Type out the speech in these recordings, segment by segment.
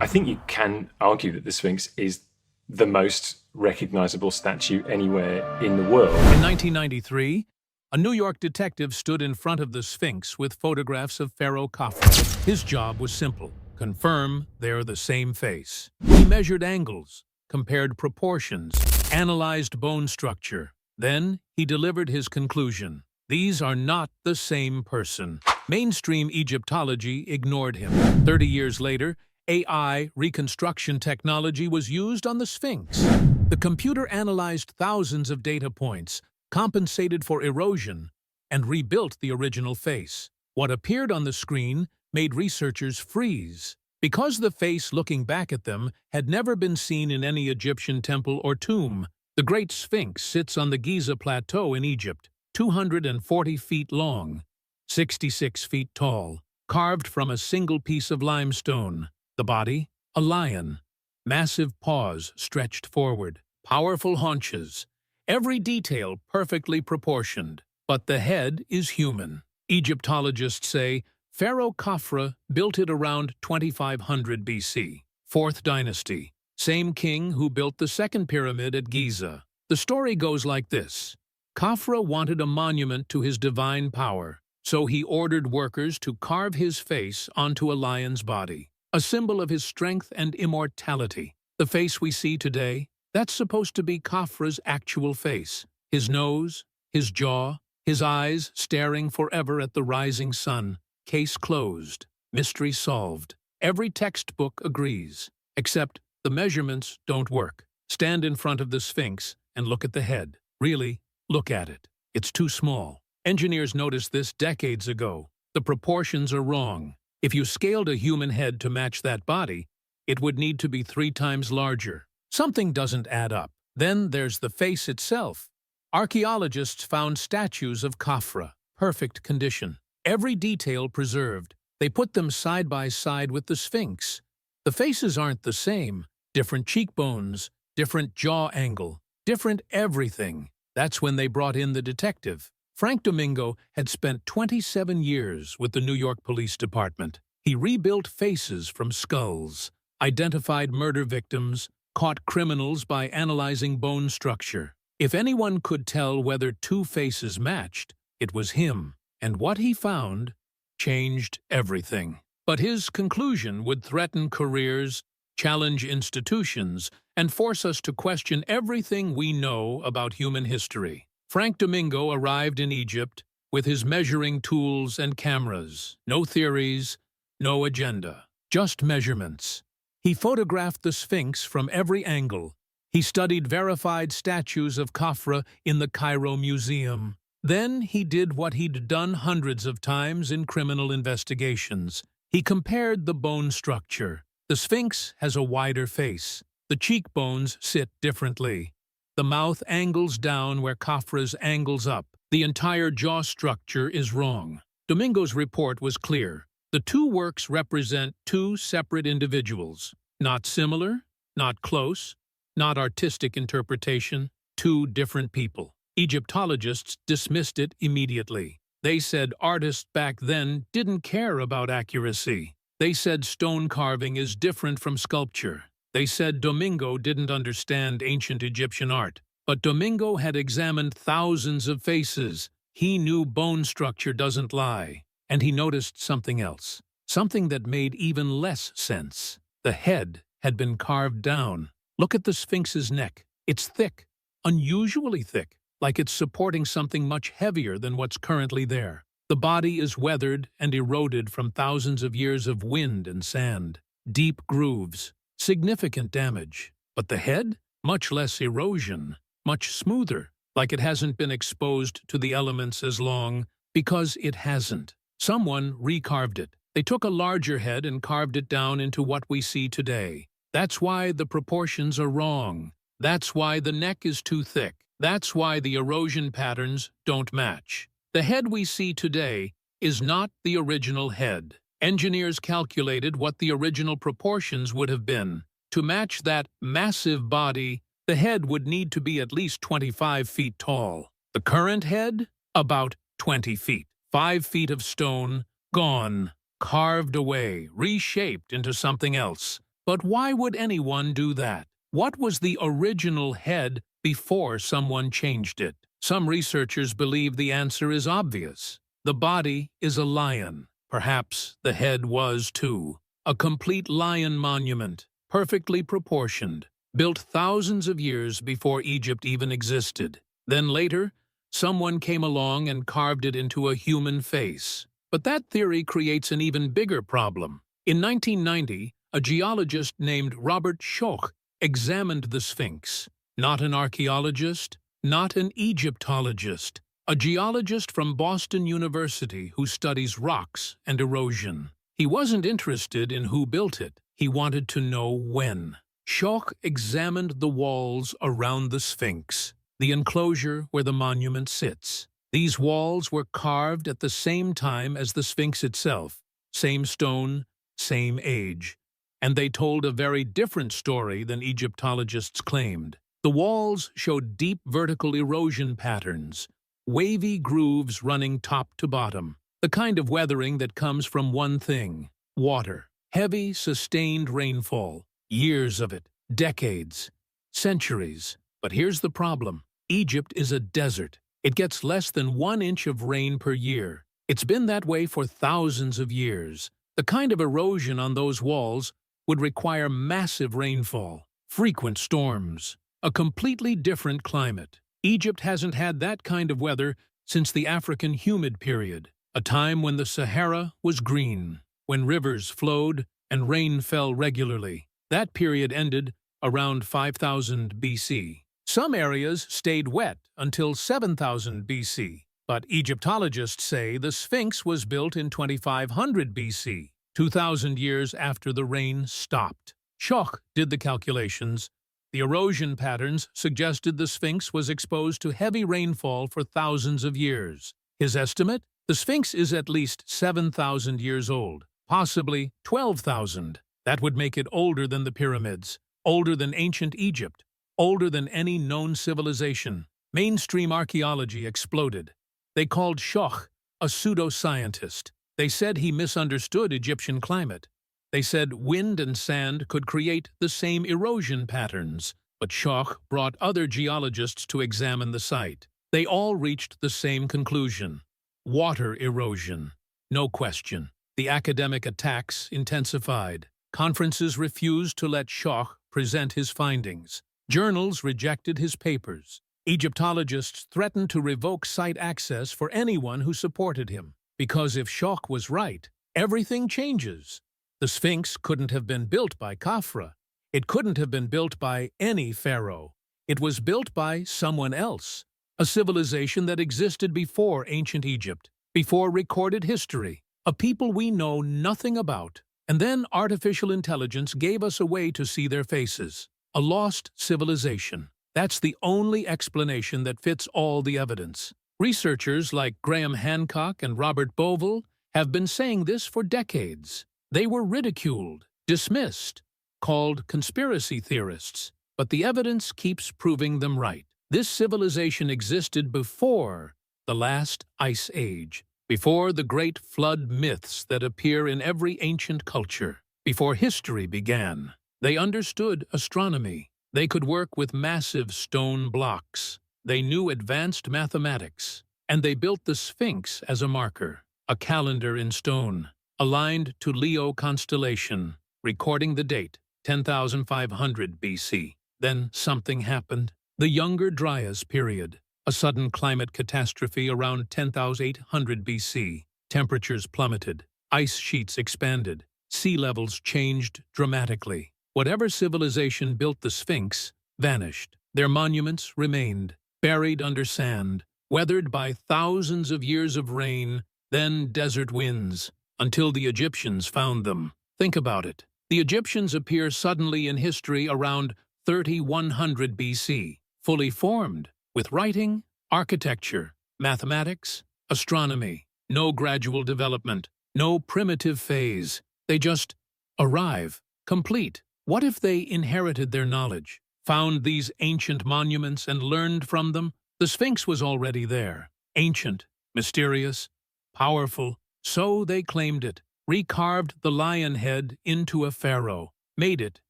I think you can argue that the Sphinx is the most recognizable statue anywhere in the world. In 1993, a New York detective stood in front of the Sphinx with photographs of Pharaoh Khafre. His job was simple: confirm they're the same face. He measured angles, compared proportions, analyzed bone structure. Then he delivered his conclusion: these are not the same person. Mainstream Egyptology ignored him. 30 years later, AI reconstruction technology was used on the Sphinx. The computer analyzed thousands of data points, compensated for erosion, and rebuilt the original face. What appeared on the screen made researchers freeze, because the face looking back at them had never been seen in any Egyptian temple or tomb. The Great Sphinx sits on the Giza Plateau in Egypt, 240 feet long, 66 feet tall, carved from a single piece of limestone. The body, a lion. Massive paws stretched forward, powerful haunches, every detail perfectly proportioned. But the head is human. Egyptologists say Pharaoh Khafre built it around 2500 BC, 4th dynasty, same king who built the second pyramid at Giza. The story goes like this. Khafre wanted a monument to his divine power, so he ordered workers to carve his face onto a lion's body, a symbol of his strength and immortality. The face we see today, that's supposed to be Khafre's actual face. His nose, his jaw, his eyes staring forever at the rising sun. Case closed. Mystery solved. Every textbook agrees. Except the measurements don't work. Stand in front of the Sphinx and look at the head. Really, look at it. It's too small. Engineers noticed this decades ago. The proportions are wrong. If you scaled a human head to match that body, it would need to be 3 times larger. Something doesn't add up. Then there's the face itself. Archaeologists found statues of Khafre, perfect condition, every detail preserved. They put them side by side with the Sphinx. The faces aren't the same. Different cheekbones, different jaw angle, different everything. That's when they brought in the detective. Frank Domingo had spent 27 years with the New York Police Department. He rebuilt faces from skulls, identified murder victims, caught criminals by analyzing bone structure. If anyone could tell whether 2 faces matched, it was him. And what he found changed everything. But his conclusion would threaten careers, challenge institutions, and force us to question everything we know about human history. Frank Domingo arrived in Egypt with his measuring tools and cameras. No theories, no agenda, just measurements. He photographed the Sphinx from every angle. He studied verified statues of Khafre in the Cairo Museum. Then he did what he'd done hundreds of times in criminal investigations. He compared the bone structure. The Sphinx has a wider face. The cheekbones sit differently. The mouth angles down where Khafre's angles up. The entire jaw structure is wrong. Domingo's report was clear. The 2 works represent 2 separate individuals. Not similar, not close, not artistic interpretation. 2 different people. Egyptologists dismissed it immediately. They said artists back then didn't care about accuracy. They said stone carving is different from sculpture. They said Domingo didn't understand ancient Egyptian art. But Domingo had examined thousands of faces. He knew bone structure doesn't lie. And he noticed something else. Something that made even less sense. The head had been carved down. Look at the Sphinx's neck. It's thick, unusually thick, like it's supporting something much heavier than what's currently there. The body is weathered and eroded from thousands of years of wind and sand. Deep grooves. Significant damage. But the head? Much less erosion. Much smoother, like it hasn't been exposed to the elements as long, because it hasn't. Someone recarved it. They took a larger head and carved it down into what we see today. That's why the proportions are wrong. That's why the neck is too thick. That's why the erosion patterns don't match. The head we see today is not the original head. Engineers calculated what the original proportions would have been. To match that massive body, the head would need to be at least 25 feet tall. The current head? About 20 feet. 5 feet of stone, gone, carved away, reshaped into something else. But why would anyone do that? What was the original head before someone changed it? Some researchers believe the answer is obvious. The body is a lion. Perhaps the head was too. A complete lion monument, perfectly proportioned, built thousands of years before Egypt even existed. Then later, someone came along and carved it into a human face. But that theory creates an even bigger problem. In 1990, a geologist named Robert Schoch examined the Sphinx. Not an archaeologist, not an Egyptologist. A geologist from Boston University who studies rocks and erosion. He wasn't interested in who built it. He wanted to know when. Schoch examined the walls around the Sphinx, the enclosure where the monument sits. These walls were carved at the same time as the Sphinx itself, same stone, same age. And they told a very different story than Egyptologists claimed. The walls showed deep vertical erosion patterns, wavy grooves running top to bottom, the kind of weathering that comes from one thing: water. Heavy, sustained rainfall, years of it, decades, centuries. But here's the problem. Egypt is a desert. It gets less than 1 inch of rain per year. It's been that way for thousands of years. The kind of erosion on those walls would require massive rainfall, frequent storms, a completely different climate. Egypt hasn't had that kind of weather since the African humid period, a time when the Sahara was green, when rivers flowed and rain fell regularly. That period ended around 5000 BC. Some areas stayed wet until 7000 BC, but Egyptologists say the Sphinx was built in 2500 BC, 2000 years after the rain stopped. Schoch did the calculations. The erosion patterns suggested the Sphinx was exposed to heavy rainfall for thousands of years. His estimate? The Sphinx is at least 7,000 years old, possibly 12,000. That would make it older than the pyramids, older than ancient Egypt, older than any known civilization. Mainstream archaeology exploded. They called Schoch a pseudoscientist. They said he misunderstood Egyptian climate. They said wind and sand could create the same erosion patterns. But Schoch brought other geologists to examine the site. They all reached the same conclusion: water erosion. No question. The academic attacks intensified. Conferences refused to let Schoch present his findings. Journals rejected his papers. Egyptologists threatened to revoke site access for anyone who supported him. Because if Schoch was right, everything changes. The Sphinx couldn't have been built by Khafre. It couldn't have been built by any pharaoh. It was built by someone else, a civilization that existed before ancient Egypt, before recorded history, a people we know nothing about. And then artificial intelligence gave us a way to see their faces. A lost civilization. That's the only explanation that fits all the evidence. Researchers like Graham Hancock and Robert Bovell have been saying this for decades. They were ridiculed, dismissed, called conspiracy theorists. But the evidence keeps proving them right. This civilization existed before the last ice age, before the great flood myths that appear in every ancient culture, before history began. They understood astronomy. They could work with massive stone blocks. They knew advanced mathematics. And they built the Sphinx as a marker, a calendar in stone, aligned to Leo constellation, recording the date, 10,500 BC. Then something happened. The Younger Dryas period, a sudden climate catastrophe around 10,800 BC. Temperatures plummeted. Ice sheets expanded. Sea levels changed dramatically. Whatever civilization built the Sphinx vanished. Their monuments remained, buried under sand, weathered by thousands of years of rain, then desert winds, until the Egyptians found them. Think about it. The Egyptians appear suddenly in history around 3100 BC, fully formed, with writing, architecture, mathematics, astronomy. No gradual development, no primitive phase. They just arrive, complete. What if they inherited their knowledge, found these ancient monuments and learned from them? The Sphinx was already there, ancient, mysterious, powerful. So they claimed it, recarved the lion head into a pharaoh, made it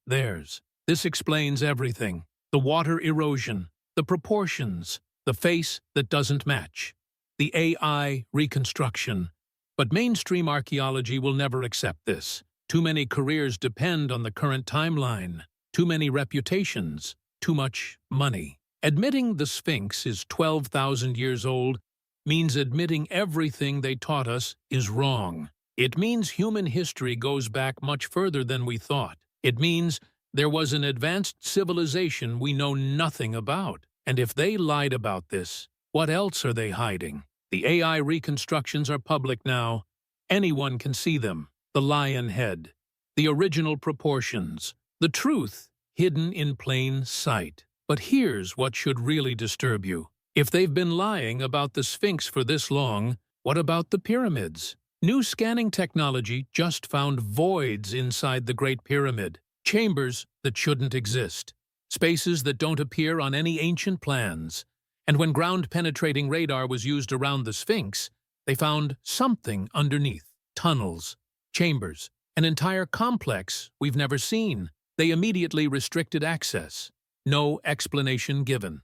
theirs. This explains everything. The water erosion, the proportions, the face that doesn't match, the AI reconstruction. But mainstream archaeology will never accept this. Too many careers depend on the current timeline, too many reputations, too much money. Admitting the Sphinx is 12,000 years old means admitting everything they taught us is wrong. It means human history goes back much further than we thought. It means there was an advanced civilization we know nothing about. And if they lied about this, what else are they hiding? The AI reconstructions are public now. Anyone can see them. The lion head, the original proportions, the truth hidden in plain sight. But here's what should really disturb you. If they've been lying about the Sphinx for this long, what about the pyramids? New scanning technology just found voids inside the Great Pyramid, chambers that shouldn't exist, spaces that don't appear on any ancient plans. And when ground-penetrating radar was used around the Sphinx, they found something underneath. Tunnels, chambers, an entire complex we've never seen. They immediately restricted access. No explanation given.